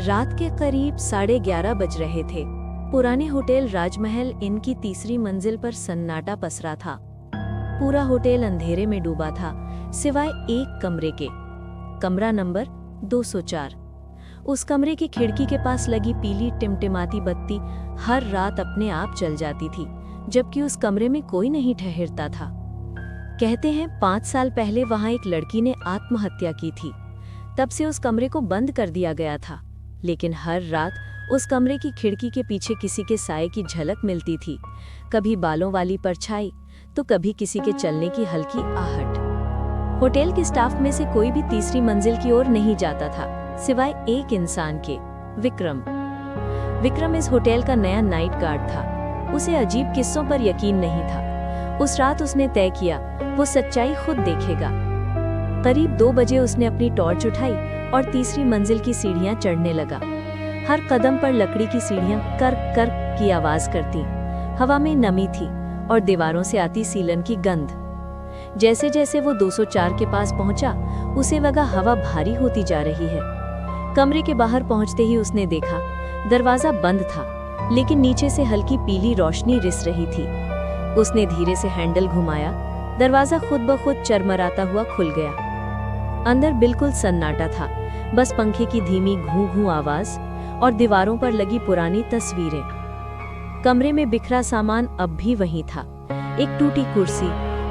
रात के करीब 11:30 बज रहे थे। पुराने होटल राजमहल इन की तीसरी मंजिल पर सन्नाटा पसरा था। पूरा होटल अंधेरे में डूबा था, सिवाय एक कमरे के, कमरा नंबर 204। उस कमरे की खिड़की के पास लगी पीली टिमटिमाती बत्ती हर रात अपने आप जल जाती थी, जबकि उस कमरे में कोई नहीं ठहरता था। कहते हैं 5 साल पहले वहां एक लड़की ने आत्महत्या की थी। तब से उस कमरे को बंद कर दिया गया था, लेकिन हर रात उस कमरे की खिड़की के पीछे किसी के साए की झलक मिलती थी, कभी बालों वाली परछाई तो कभी किसी के चलने की हल्की आहट। होटल के स्टाफ में से कोई भी तीसरी मंजिल की ओर नहीं जाता था, सिवाय एक इंसान के, विक्रम। विक्रम इस होटल का नया नाइट गार्ड था। उसे अजीब किस्सों पर यकीन नहीं था। उस रात उसने तय किया वो सच्चाई खुद देखेगा। करीब 2 बजे उसने अपनी टॉर्च उठाई और तीसरी मंजिल की सीढ़ियां चढ़ने लगा। हर कदम पर लकड़ी की सीढ़ियां कर कर की आवाज करती। हवा में नमी थी और दीवारों से आती सीलन की गंध। जैसे जैसे वो 204 के पास पहुंचा, उसे लगा हवा भारी होती जा रही है। कमरे के बाहर पहुंचते ही उसने देखा दरवाजा बंद था, लेकिन नीचे से हल्की पीली रोशनी रिस रही थी। उसने धीरे से हैंडल घुमाया, दरवाजा खुद ब खुद चरमराता हुआ खुल गया। अंदर बिल्कुल सन्नाटा था, बस पंखे की धीमी घूं घूं आवाज और दीवारों पर लगी पुरानी तस्वीरें। कमरे में बिखरा सामान अब भी वहीं था, एक टूटी कुर्सी,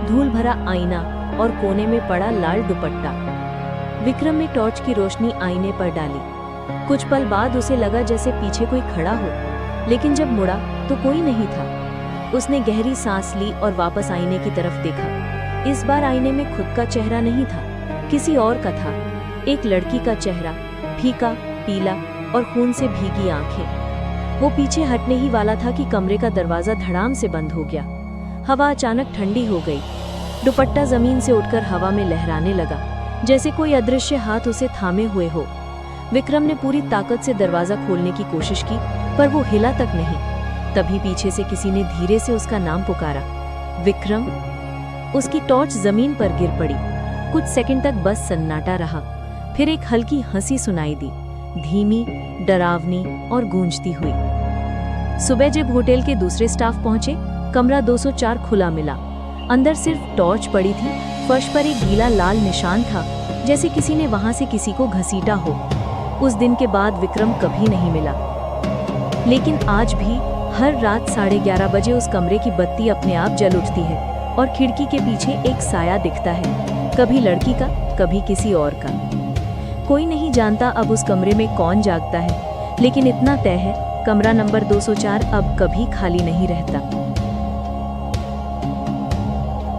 धूल भरा आईना और कोने में पड़ा लाल दुपट्टा। विक्रम ने टॉर्च की रोशनी आईने पर डाली। कुछ पल बाद उसे लगा जैसे पीछे कोई खड़ा हो, लेकिन जब मुड़ा तो कोई नहीं था। उसने गहरी सांस ली और वापस आईने की तरफ देखा। इस बार आईने में खुद का चेहरा नहीं था, किसी और का था। एक लड़की का चेहरा, फीका पीला और खून से भीगी आंखें। वो पीछे हटने ही वाला था कि कमरे का दरवाजा धड़ाम से बंद हो गया। हवा अचानक ठंडी हो गई। दुपट्टा जमीन से उठकर हवा में लहराने लगा, जैसे कोई अदृश्य हाथ उसे थामे हुए हो। विक्रम ने पूरी ताकत से दरवाजा खोलने की कोशिश की, पर वो हिला तक नहीं। तभी पीछे से किसी ने धीरे से उसका नाम पुकारा, विक्रम। उसकी टॉर्च जमीन पर गिर पड़ी। कुछ सेकंड तक बस सन्नाटा रहा, फिर एक हल्की हंसी सुनाई दी, धीमी, डरावनी और गूंजती हुई। सुबह जब होटल के दूसरे स्टाफ पहुंचे, कमरा 204 खुला मिला। अंदर सिर्फ टॉर्च पड़ी थी, फर्श पर एक गीला लाल निशान था, जैसे किसी ने वहां से किसी को घसीटा हो। उस दिन के बाद विक्रम कभी नहीं मिला, लेकिन आज भी हर रात 11:30 बजे उस कमरे की बत्ती अपने आप जल उठती है और खिड़की के पीछे एक साया दिखता है, कभी लड़की का, कभी किसी और का। कोई नहीं जानता अब उस कमरे में कौन जागता है, लेकिन इतना तय है, कमरा नंबर 204 अब कभी खाली नहीं रहता।